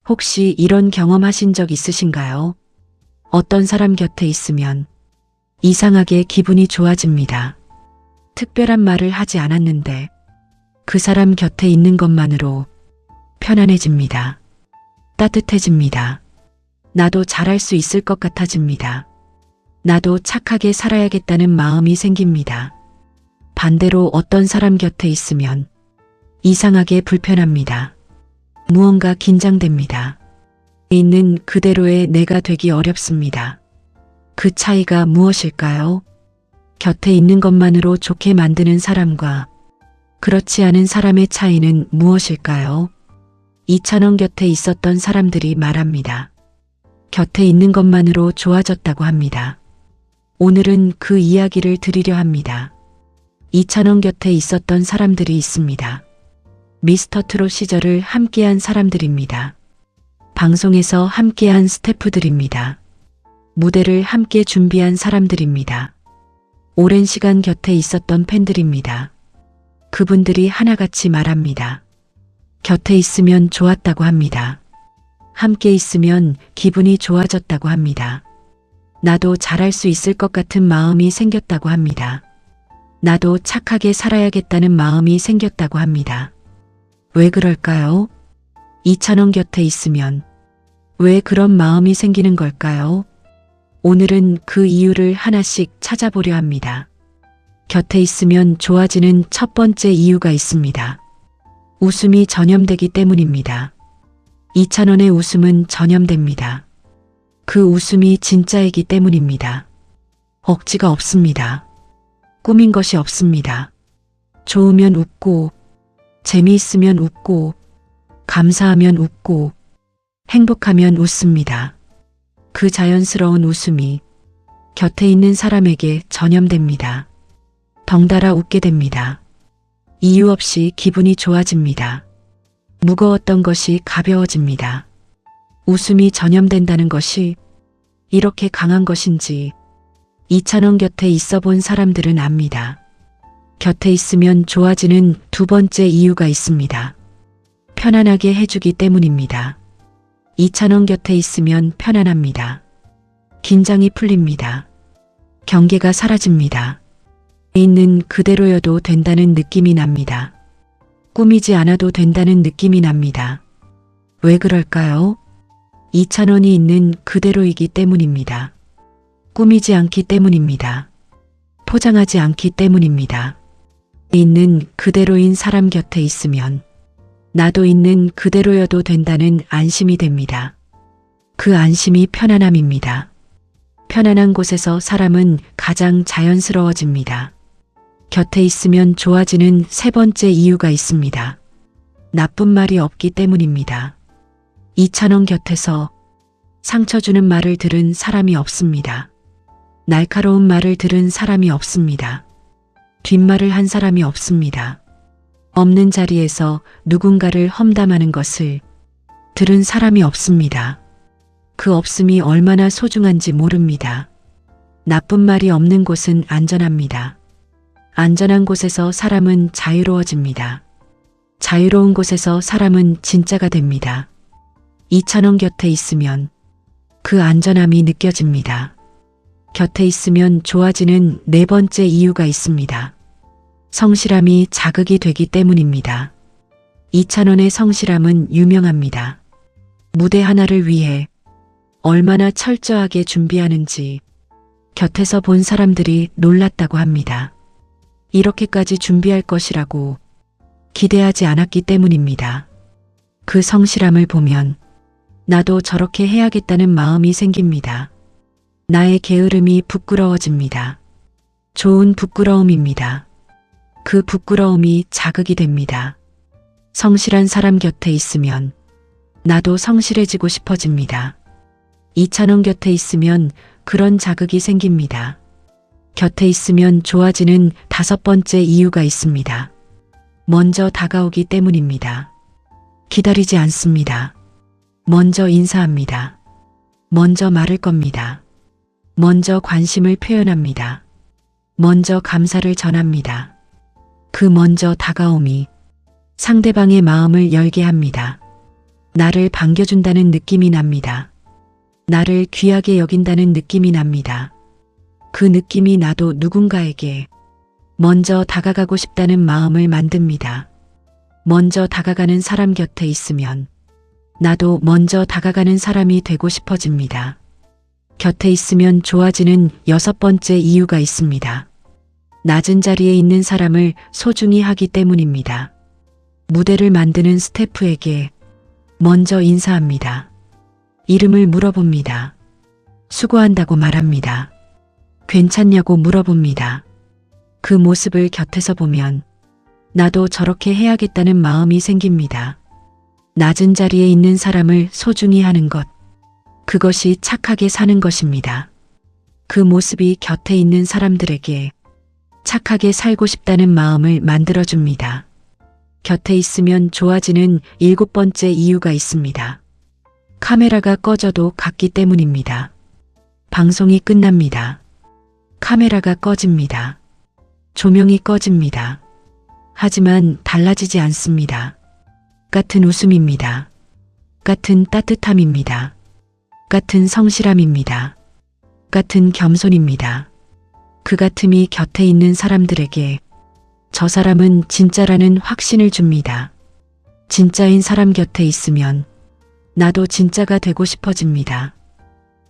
혹시 이런 경험하신 적 있으신가요? 어떤 사람 곁에 있으면 이상하게 기분이 좋아집니다. 특별한 말을 하지 않았는데 그 사람 곁에 있는 것만으로 편안해집니다. 따뜻해집니다. 나도 잘할 수 있을 것 같아집니다. 나도 착하게 살아야겠다는 마음이 생깁니다. 반대로 어떤 사람 곁에 있으면 이상하게 불편합니다. 무언가 긴장됩니다. 있는 그대로의 내가 되기 어렵습니다. 그 차이가 무엇일까요? 곁에 있는 것만으로 좋게 만드는 사람과 그렇지 않은 사람의 차이는 무엇일까요? 이찬원 곁에 있었던 사람들이 말합니다. 곁에 있는 것만으로 좋아졌다고 합니다. 오늘은 그 이야기를 드리려 합니다. 이찬원 곁에 있었던 사람들이 있습니다. 미스터 트롯 시절을 함께한 사람들입니다. 방송에서 함께한 스태프들입니다. 무대를 함께 준비한 사람들입니다. 오랜 시간 곁에 있었던 팬들입니다. 그분들이 하나같이 말합니다. 곁에 있으면 좋았다고 합니다. 함께 있으면 기분이 좋아졌다고 합니다. 나도 잘할 수 있을 것 같은 마음이 생겼다고 합니다. 나도 착하게 살아야겠다는 마음이 생겼다고 합니다. 왜 그럴까요? 이찬원 곁에 있으면 왜 그런 마음이 생기는 걸까요? 오늘은 그 이유를 하나씩 찾아보려 합니다. 곁에 있으면 좋아지는 첫 번째 이유가 있습니다. 웃음이 전염되기 때문입니다. 이찬원의 웃음은 전염됩니다. 그 웃음이 진짜이기 때문입니다. 억지가 없습니다. 꾸민 것이 없습니다. 좋으면 웃고, 재미있으면 웃고, 감사하면 웃고, 행복하면 웃습니다. 그 자연스러운 웃음이 곁에 있는 사람에게 전염됩니다. 덩달아 웃게 됩니다. 이유 없이 기분이 좋아집니다. 무거웠던 것이 가벼워집니다. 웃음이 전염된다는 것이 이렇게 강한 것인지 이찬원 곁에 있어 본 사람들은 압니다. 곁에 있으면 좋아지는 두 번째 이유가 있습니다. 편안하게 해주기 때문입니다. 이찬원 곁에 있으면 편안합니다. 긴장이 풀립니다. 경계가 사라집니다. 있는 그대로여도 된다는 느낌이 납니다. 꾸미지 않아도 된다는 느낌이 납니다. 왜 그럴까요? 이찬원이 있는 그대로이기 때문입니다. 꾸미지 않기 때문입니다. 포장하지 않기 때문입니다. 있는 그대로인 사람 곁에 있으면 나도 있는 그대로여도 된다는 안심이 됩니다. 그 안심이 편안함입니다. 편안한 곳에서 사람은 가장 자연스러워집니다. 곁에 있으면 좋아지는 세 번째 이유가 있습니다. 나쁜 말이 없기 때문입니다. 이찬원 곁에서 상처 주는 말을 들은 사람이 없습니다. 날카로운 말을 들은 사람이 없습니다. 뒷말을 한 사람이 없습니다. 없는 자리에서 누군가를 험담하는 것을 들은 사람이 없습니다. 그 없음이 얼마나 소중한지 모릅니다. 나쁜 말이 없는 곳은 안전합니다. 안전한 곳에서 사람은 자유로워집니다. 자유로운 곳에서 사람은 진짜가 됩니다. 이찬원 곁에 있으면 그 안전함이 느껴집니다. 곁에 있으면 좋아지는 네 번째 이유가 있습니다. 성실함이 자극이 되기 때문입니다. 이찬원의 성실함은 유명합니다. 무대 하나를 위해 얼마나 철저하게 준비하는지 곁에서 본 사람들이 놀랐다고 합니다. 이렇게까지 준비할 것이라고 기대하지 않았기 때문입니다. 그 성실함을 보면 나도 저렇게 해야겠다는 마음이 생깁니다. 나의 게으름이 부끄러워집니다. 좋은 부끄러움입니다. 그 부끄러움이 자극이 됩니다. 성실한 사람 곁에 있으면 나도 성실해지고 싶어집니다. 이찬원 곁에 있으면 그런 자극이 생깁니다. 곁에 있으면 좋아지는 다섯 번째 이유가 있습니다. 먼저 다가오기 때문입니다. 기다리지 않습니다. 먼저 인사합니다. 먼저 말을 겁니다. 먼저 관심을 표현합니다. 먼저 감사를 전합니다. 그 먼저 다가옴이 상대방의 마음을 열게 합니다. 나를 반겨준다는 느낌이 납니다. 나를 귀하게 여긴다는 느낌이 납니다. 그 느낌이 나도 누군가에게 먼저 다가가고 싶다는 마음을 만듭니다. 먼저 다가가는 사람 곁에 있으면 나도 먼저 다가가는 사람이 되고 싶어집니다. 곁에 있으면 좋아지는 6번째 이유가 있습니다. 낮은 자리에 있는 사람을 소중히 하기 때문입니다. 무대를 만드는 스태프에게 먼저 인사합니다. 이름을 물어봅니다. 수고한다고 말합니다. 괜찮냐고 물어봅니다. 그 모습을 곁에서 보면 나도 저렇게 해야겠다는 마음이 생깁니다. 낮은 자리에 있는 사람을 소중히 하는 것, 그것이 착하게 사는 것입니다. 그 모습이 곁에 있는 사람들에게 착하게 살고 싶다는 마음을 만들어줍니다. 곁에 있으면 좋아지는 7번째 이유가 있습니다. 카메라가 꺼져도 같기 때문입니다. 방송이 끝납니다. 카메라가 꺼집니다. 조명이 꺼집니다. 하지만 달라지지 않습니다. 같은 웃음입니다. 같은 따뜻함입니다. 같은 성실함입니다. 같은 겸손입니다. 그 같음이 곁에 있는 사람들에게 저 사람은 진짜라는 확신을 줍니다. 진짜인 사람 곁에 있으면 나도 진짜가 되고 싶어집니다.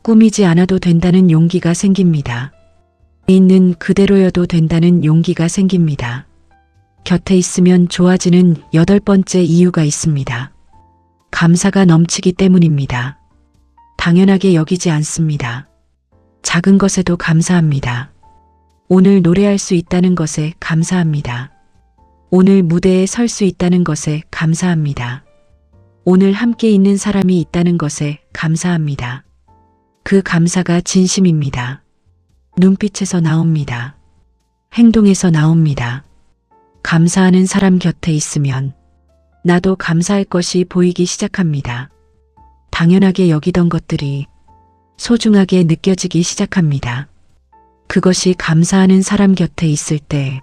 꾸미지 않아도 된다는 용기가 생깁니다. 있는 그대로여도 된다는 용기가 생깁니다. 곁에 있으면 좋아지는 8번째 이유가 있습니다. 감사가 넘치기 때문입니다. 당연하게 여기지 않습니다. 작은 것에도 감사합니다. 오늘 노래할 수 있다는 것에 감사합니다. 오늘 무대에 설 수 있다는 것에 감사합니다. 오늘 함께 있는 사람이 있다는 것에 감사합니다. 그 감사가 진심입니다. 눈빛에서 나옵니다. 행동에서 나옵니다. 감사하는 사람 곁에 있으면 나도 감사할 것이 보이기 시작합니다. 당연하게 여기던 것들이 소중하게 느껴지기 시작합니다. 그것이 감사하는 사람 곁에 있을 때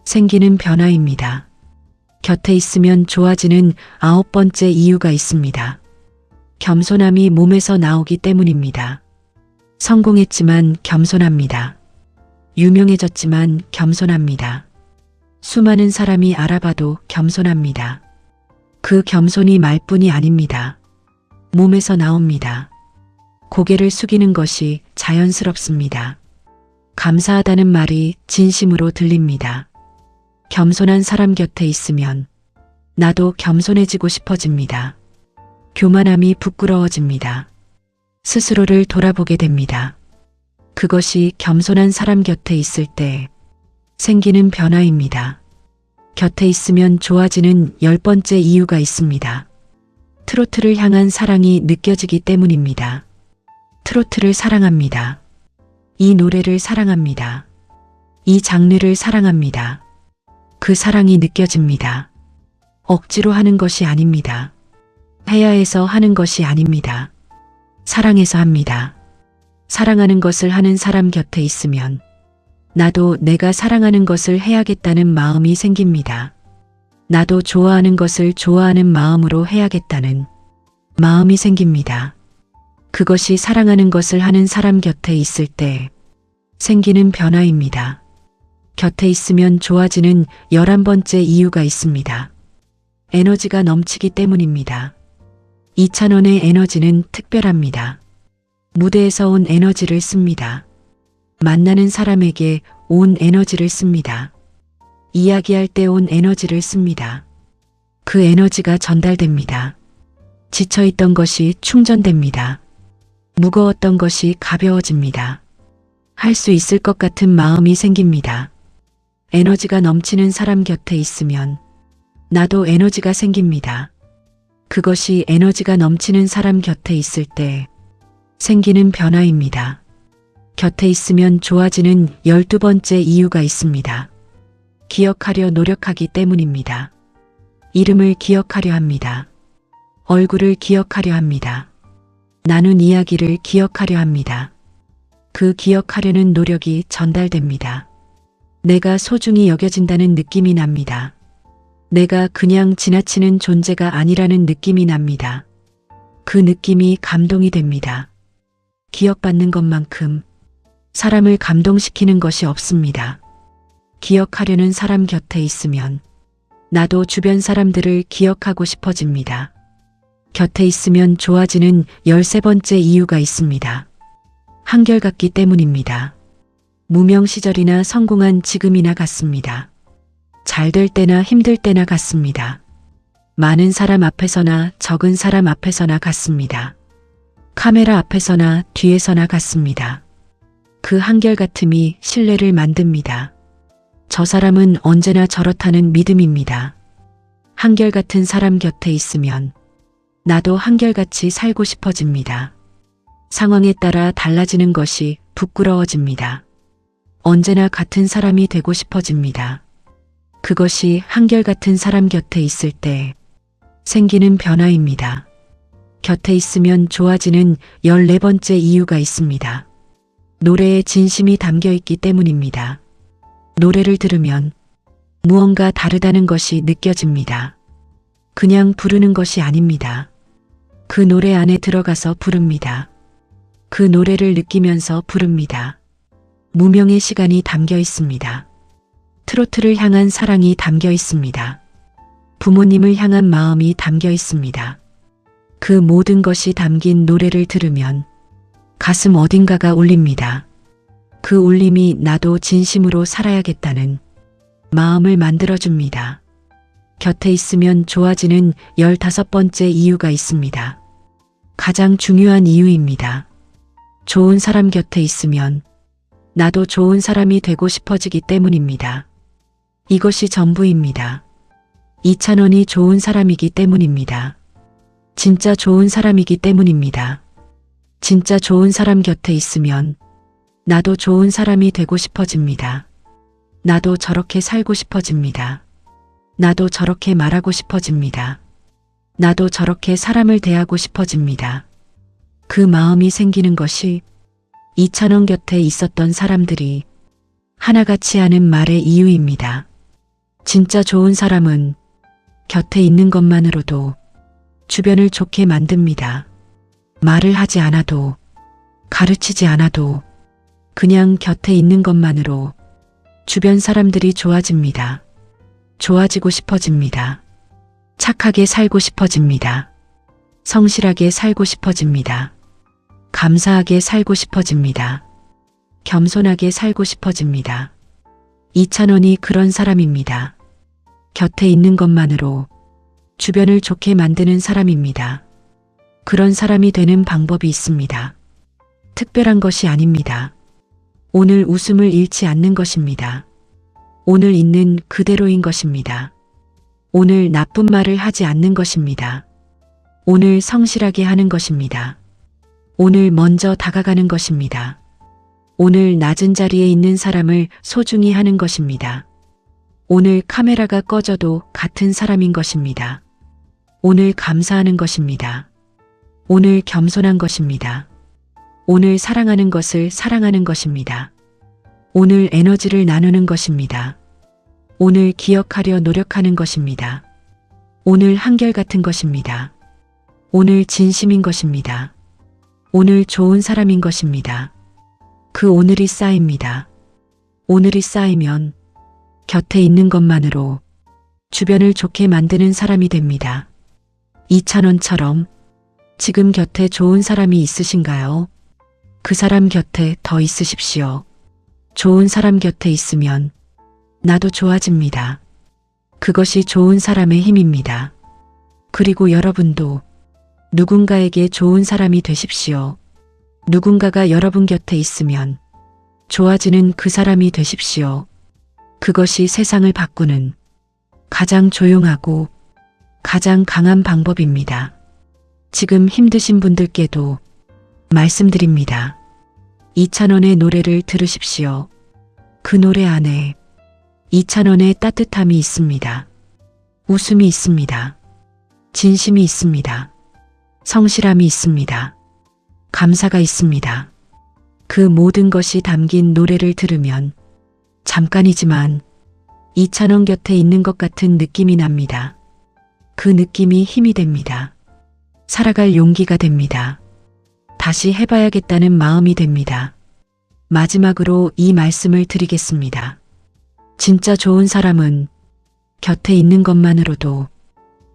생기는 변화입니다. 곁에 있으면 좋아지는 9번째 이유가 있습니다. 겸손함이 몸에서 나오기 때문입니다. 성공했지만 겸손합니다. 유명해졌지만 겸손합니다. 수많은 사람이 알아봐도 겸손합니다. 그 겸손이 말뿐이 아닙니다. 몸에서 나옵니다. 고개를 숙이는 것이 자연스럽습니다. 감사하다는 말이 진심으로 들립니다. 겸손한 사람 곁에 있으면 나도 겸손해지고 싶어집니다. 교만함이 부끄러워집니다. 스스로를 돌아보게 됩니다. 그것이 겸손한 사람 곁에 있을 때 생기는 변화입니다. 곁에 있으면 좋아지는 10번째 이유가 있습니다. 트로트를 향한 사랑이 느껴지기 때문입니다. 트로트를 사랑합니다. 이 노래를 사랑합니다. 이 장르를 사랑합니다. 그 사랑이 느껴집니다. 억지로 하는 것이 아닙니다. 해야 해서 하는 것이 아닙니다. 사랑해서 합니다. 사랑하는 것을 하는 사람 곁에 있으면 나도 내가 사랑하는 것을 해야겠다는 마음이 생깁니다. 나도 좋아하는 것을 좋아하는 마음으로 해야겠다는 마음이 생깁니다. 그것이 사랑하는 것을 하는 사람 곁에 있을 때 생기는 변화입니다. 곁에 있으면 좋아지는 11번째 이유가 있습니다. 에너지가 넘치기 때문입니다. 이찬원의 에너지는 특별합니다. 무대에서 온 에너지를 씁니다. 만나는 사람에게 온 에너지를 씁니다. 이야기할 때 온 에너지를 씁니다. 그 에너지가 전달됩니다. 지쳐있던 것이 충전됩니다. 무거웠던 것이 가벼워집니다. 할 수 있을 것 같은 마음이 생깁니다. 에너지가 넘치는 사람 곁에 있으면 나도 에너지가 생깁니다. 그것이 에너지가 넘치는 사람 곁에 있을 때 생기는 변화입니다. 곁에 있으면 좋아지는 12번째 이유가 있습니다. 기억하려 노력하기 때문입니다. 이름을 기억하려 합니다. 얼굴을 기억하려 합니다. 나눈 이야기를 기억하려 합니다. 그 기억하려는 노력이 전달됩니다. 내가 소중히 여겨진다는 느낌이 납니다. 내가 그냥 지나치는 존재가 아니라는 느낌이 납니다. 그 느낌이 감동이 됩니다. 기억받는 것만큼 사람을 감동시키는 것이 없습니다. 기억하려는 사람 곁에 있으면 나도 주변 사람들을 기억하고 싶어집니다. 곁에 있으면 좋아지는 13번째 이유가 있습니다. 한결같기 때문입니다. 무명 시절이나 성공한 지금이나 같습니다. 잘 될 때나 힘들 때나 같습니다. 많은 사람 앞에서나 적은 사람 앞에서나 같습니다. 카메라 앞에서나 뒤에서나 같습니다. 그 한결같음이 신뢰를 만듭니다. 저 사람은 언제나 저렇다는 믿음입니다. 한결같은 사람 곁에 있으면 나도 한결같이 살고 싶어집니다. 상황에 따라 달라지는 것이 부끄러워집니다. 언제나 같은 사람이 되고 싶어집니다. 그것이 한결같은 사람 곁에 있을 때 생기는 변화입니다. 곁에 있으면 좋아지는 14번째 이유가 있습니다. 노래에 진심이 담겨 있기 때문입니다. 노래를 들으면 무언가 다르다는 것이 느껴집니다. 그냥 부르는 것이 아닙니다. 그 노래 안에 들어가서 부릅니다. 그 노래를 느끼면서 부릅니다. 무명의 시간이 담겨 있습니다. 트로트를 향한 사랑이 담겨 있습니다. 부모님을 향한 마음이 담겨 있습니다. 그 모든 것이 담긴 노래를 들으면 가슴 어딘가가 울립니다. 그 울림이 나도 진심으로 살아야겠다는 마음을 만들어줍니다. 곁에 있으면 좋아지는 15번째 이유가 있습니다. 가장 중요한 이유입니다. 좋은 사람 곁에 있으면 나도 좋은 사람이 되고 싶어지기 때문입니다. 이것이 전부입니다. 이찬원이 좋은 사람이기 때문입니다. 진짜 좋은 사람이기 때문입니다. 진짜 좋은 사람 곁에 있으면 나도 좋은 사람이 되고 싶어집니다. 나도 저렇게 살고 싶어집니다. 나도 저렇게 말하고 싶어집니다. 나도 저렇게 사람을 대하고 싶어집니다. 그 마음이 생기는 것이 이찬원 곁에 있었던 사람들이 하나같이 하는 말의 이유입니다. 진짜 좋은 사람은 곁에 있는 것만으로도 주변을 좋게 만듭니다. 말을 하지 않아도, 가르치지 않아도 그냥 곁에 있는 것만으로 주변 사람들이 좋아집니다. 좋아지고 싶어집니다. 착하게 살고 싶어집니다. 성실하게 살고 싶어집니다. 감사하게 살고 싶어집니다. 겸손하게 살고 싶어집니다. 이찬원이 그런 사람입니다. 곁에 있는 것만으로 주변을 좋게 만드는 사람입니다. 그런 사람이 되는 방법이 있습니다. 특별한 것이 아닙니다. 오늘 웃음을 잃지 않는 것입니다. 오늘 있는 그대로인 것입니다. 오늘 나쁜 말을 하지 않는 것입니다. 오늘 성실하게 하는 것입니다. 오늘 먼저 다가가는 것입니다. 오늘 낮은 자리에 있는 사람을 소중히 하는 것입니다. 오늘 카메라가 꺼져도 같은 사람인 것입니다. 오늘 감사하는 것입니다. 오늘 겸손한 것입니다. 오늘 사랑하는 것을 사랑하는 것입니다. 오늘 에너지를 나누는 것입니다. 오늘 기억하려 노력하는 것입니다. 오늘 한결같은 것입니다. 오늘 진심인 것입니다. 오늘 좋은 사람인 것입니다. 그 오늘이 쌓입니다. 오늘이 쌓이면 곁에 있는 것만으로 주변을 좋게 만드는 사람이 됩니다. 이찬원처럼 지금 곁에 좋은 사람이 있으신가요? 그 사람 곁에 더 있으십시오. 좋은 사람 곁에 있으면 나도 좋아집니다. 그것이 좋은 사람의 힘입니다. 그리고 여러분도 누군가에게 좋은 사람이 되십시오. 누군가가 여러분 곁에 있으면 좋아지는 그 사람이 되십시오. 그것이 세상을 바꾸는 가장 조용하고 가장 강한 방법입니다. 지금 힘드신 분들께도 말씀드립니다. 이찬원의 노래를 들으십시오. 그 노래 안에 이찬원의 따뜻함이 있습니다. 웃음이 있습니다. 진심이 있습니다. 성실함이 있습니다. 감사가 있습니다. 그 모든 것이 담긴 노래를 들으면 잠깐이지만 이찬원 곁에 있는 것 같은 느낌이 납니다. 그 느낌이 힘이 됩니다. 살아갈 용기가 됩니다. 다시 해봐야겠다는 마음이 됩니다. 마지막으로 이 말씀을 드리겠습니다. 진짜 좋은 사람은 곁에 있는 것만으로도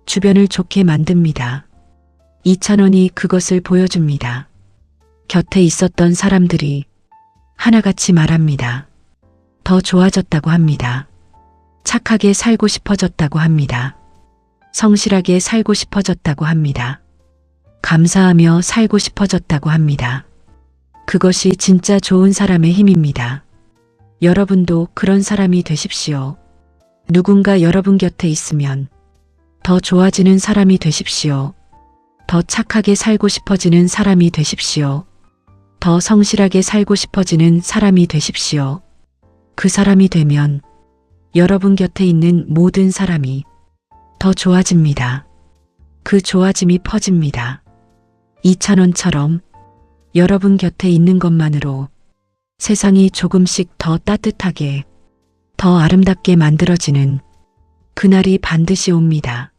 주변을 좋게 만듭니다. 이찬원이 그것을 보여줍니다. 곁에 있었던 사람들이 하나같이 말합니다. 더 좋아졌다고 합니다. 착하게 살고 싶어졌다고 합니다. 성실하게 살고 싶어졌다고 합니다. 감사하며 살고 싶어졌다고 합니다. 그것이 진짜 좋은 사람의 힘입니다. 여러분도 그런 사람이 되십시오. 누군가 여러분 곁에 있으면 더 좋아지는 사람이 되십시오. 더 착하게 살고 싶어지는 사람이 되십시오. 더 성실하게 살고 싶어지는 사람이 되십시오. 그 사람이 되면 여러분 곁에 있는 모든 사람이 더 좋아집니다. 그 좋아짐이 퍼집니다. 이찬원처럼 여러분 곁에 있는 것만으로 세상이 조금씩 더 따뜻하게, 더 아름답게 만들어지는 그날이 반드시 옵니다.